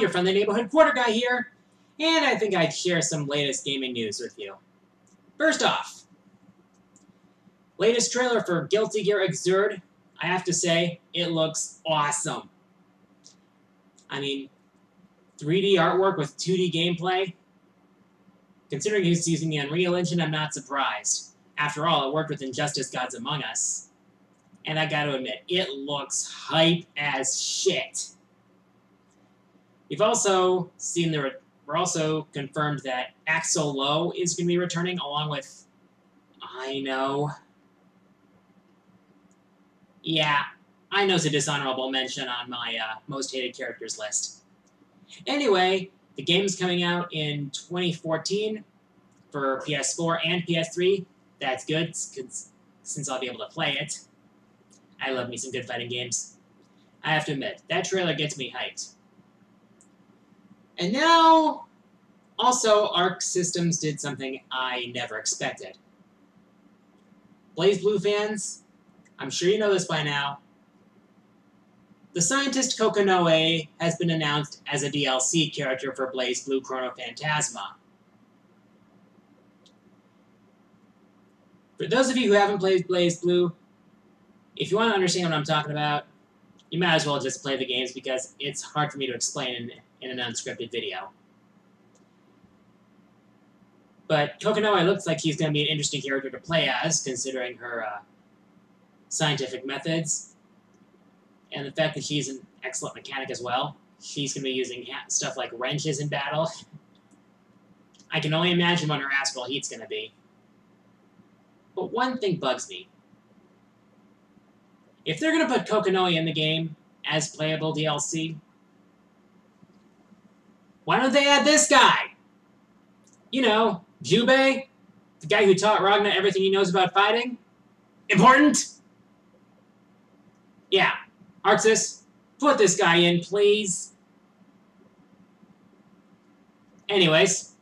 your friendly neighborhood quarter guy here, and I think I'd share some latest gaming news with you. First off, latest trailer for Guilty Gear Xrd. I have to say, it looks awesome. I mean, 3D artwork with 2D gameplay. Considering he's using the Unreal Engine, I'm not surprised. After all, it worked with Injustice Gods Among Us. And I gotta admit, it looks hype as shit. We've also seen we're also confirmed that Axel Lowe is going to be returning along with... I know. Yeah, I know it's a dishonorable mention on my most hated characters list. Anyway, the game's coming out in 2014 for PS4 and PS3. That's good, since I'll be able to play it. I love me some good fighting games. I have to admit, that trailer gets me hyped. And now, also, Arc Systems did something I never expected. BlazBlue fans, I'm sure you know this by now. The scientist Kokonoe has been announced as a DLC character for BlazBlue Chrono Phantasma. For those of you who haven't played BlazBlue, if you want to understand what I'm talking about, you might as well just play the games because it's hard for me to explain in an unscripted video. But Kokonoe looks like she's going to be an interesting character to play as, considering her scientific methods. And the fact that she's an excellent mechanic as well. She's going to be using stuff like wrenches in battle. I can only imagine what her astral heat's going to be. But one thing bugs me. If they're going to put Kokonoe in the game as playable DLC, why don't they add this guy? You know, Jubei, the guy who taught Ragna everything he knows about fighting. Important? Yeah, Arxis, put this guy in, please. Anyways.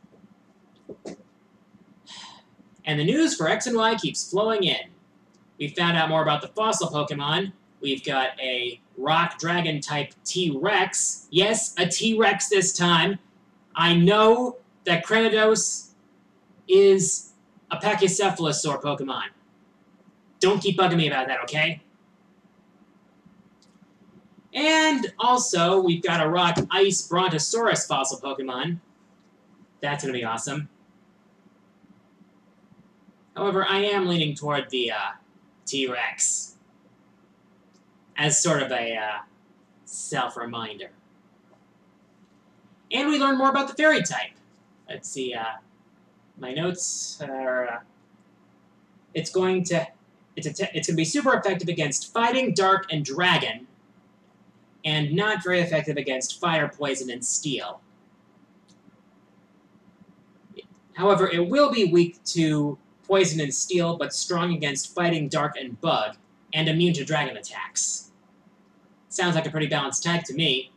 And the news for X and Y keeps flowing in. We found out more about the fossil Pokemon. We've got a rock dragon type T-Rex. Yes, a T-Rex this time. I know that Cranidos is a Pachycephalosaur Pokemon. Don't keep bugging me about that, okay? And also, we've got a rock ice Brontosaurus fossil Pokemon. That's going to be awesome. However, I am leaning toward the T-Rex as sort of a self-reminder. And we learn more about the fairy type. Let's see, my notes are, it's going to be super effective against fighting, dark, and dragon, and not very effective against fire, poison, and steel. However, it will be weak to poison and steel, but strong against fighting, dark, and bug, and immune to dragon attacks. Sounds like a pretty balanced type to me.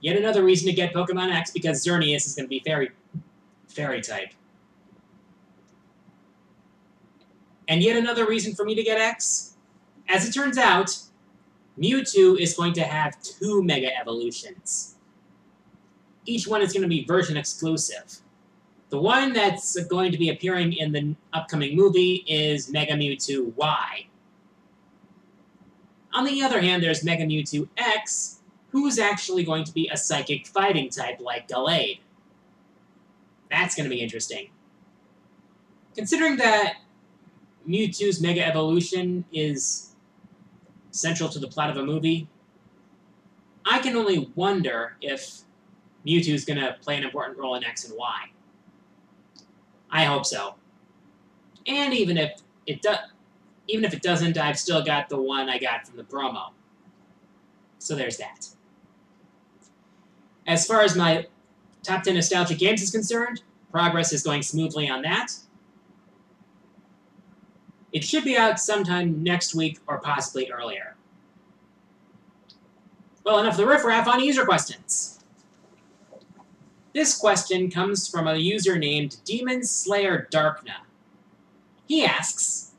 Yet another reason to get Pokemon X, because Xerneas is going to be fairy type. And yet another reason for me to get X. As it turns out, Mewtwo is going to have 2 Mega Evolutions. Each one is going to be version exclusive. The one that's going to be appearing in the upcoming movie is Mega Mewtwo Y. On the other hand, there's Mega Mewtwo X, who's actually going to be a psychic fighting type like Gallade. That's going to be interesting. Considering that Mewtwo's Mega Evolution is central to the plot of a movie, I can only wonder if Mewtwo's going to play an important role in X and Y. I hope so. And even if it doesn't, I've still got the one I got from the promo. So there's that. As far as my top 10 nostalgic games is concerned, progress is going smoothly on that. It should be out sometime next week or possibly earlier. Well, enough of the riffraff on user questions. This question comes from a user named Demon Slayer Darkna. He asks,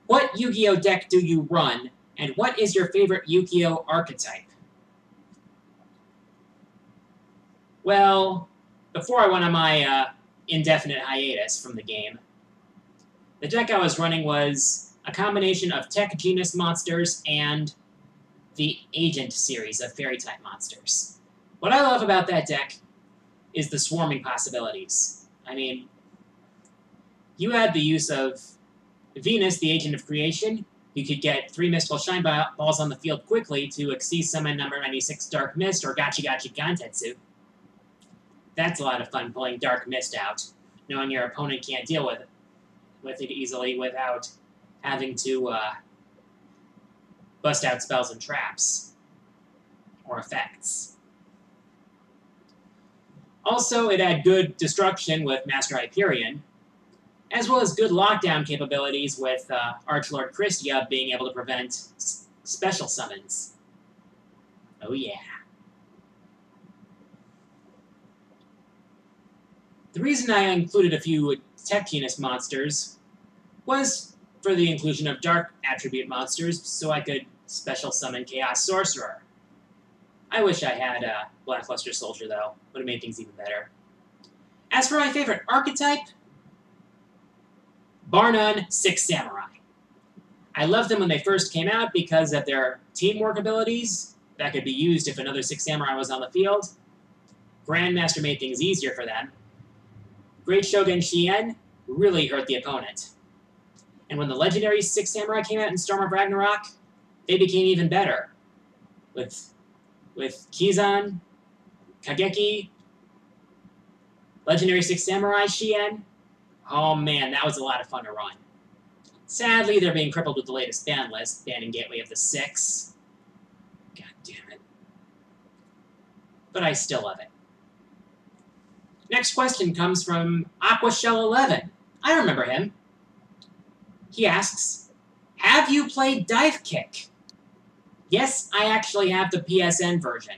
what Yu-Gi-Oh deck do you run, And what is your favorite Yukio archetype? Well, before I went on my indefinite hiatus from the game, the deck I was running was a combination of Tech Genus monsters and the Agent series of Fairy-type monsters. What I love about that deck is the swarming possibilities. I mean, you had the use of Venus, the Agent of Creation. You could get 3 Mystical Shine Balls on the field quickly to Xyz Summon number 96 Dark Mist or Gachi Gachi Gantetsu. That's a lot of fun, pulling Dark Mist out, knowing your opponent can't deal with it easily without having to bust out spells and traps or effects. Also, it had good destruction with Master Hyperion, as well as good lockdown capabilities with Archlord Christia being able to prevent special summons. Oh yeah. The reason I included a few Tech Genus monsters was for the inclusion of Dark Attribute monsters, so I could special summon Chaos Sorcerer. I wish I had a Blackluster Soldier, though. Would have made things even better. As for my favorite archetype, bar none, 6 Samurai. I loved them when they first came out because of their teamwork abilities that could be used if another 6 Samurai was on the field. Grandmaster made things easier for them. Great Shogun Shien really hurt the opponent. And when the legendary 6 Samurai came out in Storm of Ragnarok, they became even better. With Kizan, Kageki, legendary 6 Samurai Shien, oh man, that was a lot of fun to run. Sadly, they're being crippled with the latest ban list, banning Gateway of the 6. God damn it. But I still love it. Next question comes from Aquashell11. I remember him. He asks, have you played Divekick? Yes, I actually have the PSN version.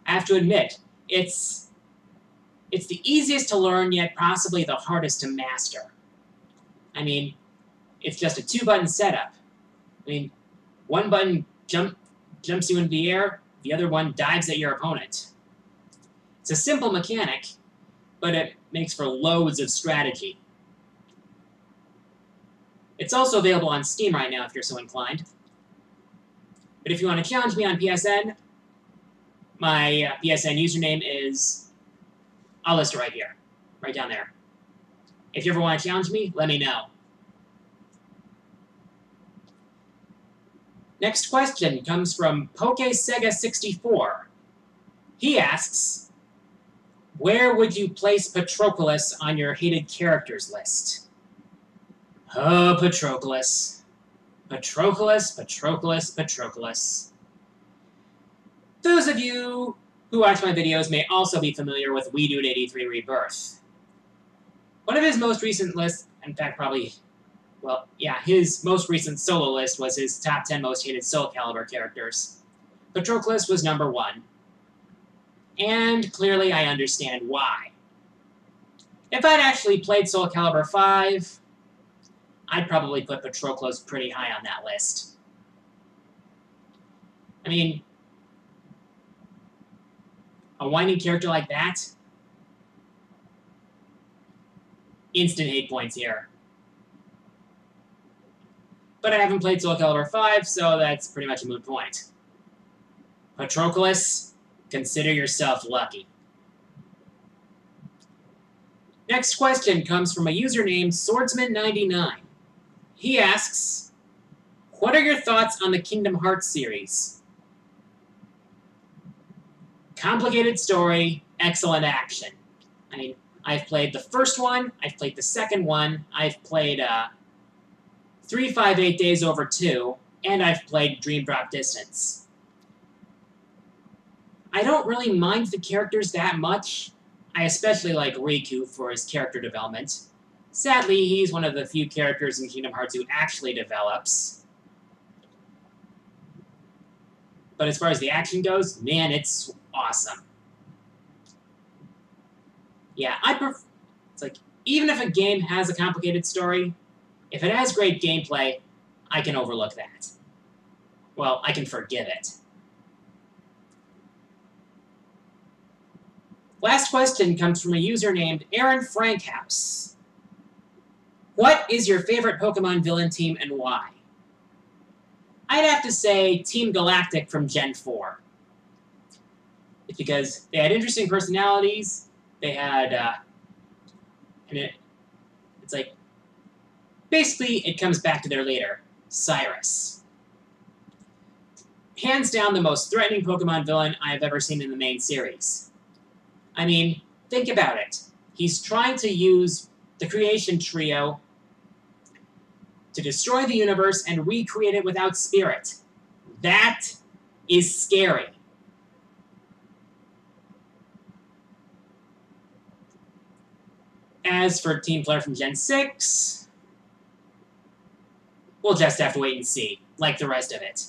I have to admit, it's the easiest to learn, yet possibly the hardest to master. I mean, it's just a 2-button setup. I mean, one button jumps you into the air, the other one dives at your opponent. It's a simple mechanic, but it makes for loads of strategy. It's also available on Steam right now if you're so inclined. But if you want to challenge me on PSN, my PSN username is... I'll list it right here. Right down there. If you ever want to challenge me, let me know. Next question comes from PokeSega64. He asks, where would you place Patroclus on your hated characters list? Oh, Patroclus. Patroclus, Patroclus, Patroclus. Those of you who watch my videos may also be familiar with WeDude83 Rebirth. One of his most recent lists, in fact probably, well, yeah, his most recent solo list was his top 10 most hated Soul Calibur characters. Patroclus was number 1. And clearly I understand why. If I'd actually played Soul Calibur 5, I'd probably put Patroclus pretty high on that list. I mean, a whiny character like that? Instant hate points here. But I haven't played Soul Calibur 5, so that's pretty much a moot point. Patroclus, consider yourself lucky. Next question comes from a user named Swordsman99. He asks, what are your thoughts on the Kingdom Hearts series? Complicated story, excellent action. I mean, I've played the first one, I've played the second one, I've played 358 Days Over 2, and I've played Dream Drop Distance. I don't really mind the characters that much. I especially like Riku for his character development. Sadly, he's one of the few characters in Kingdom Hearts who actually develops. But as far as the action goes, man, it's awesome. Yeah, it's like, even if a game has a complicated story, if it has great gameplay, I can overlook that. Well, I can forgive it. Last question comes from a user named Aaron Frankhouse. What is your favorite Pokemon villain team and why? I'd have to say Team Galactic from Gen 4. It's because they had interesting personalities, they had, it's like, basically it comes back to their leader, Cyrus. Hands down the most threatening Pokemon villain I've ever seen in the main series. I mean, think about it. He's trying to use the creation trio to destroy the universe and recreate it without spirit. That is scary. As for Team Player from Gen 6, we'll just have to wait and see, like the rest of it.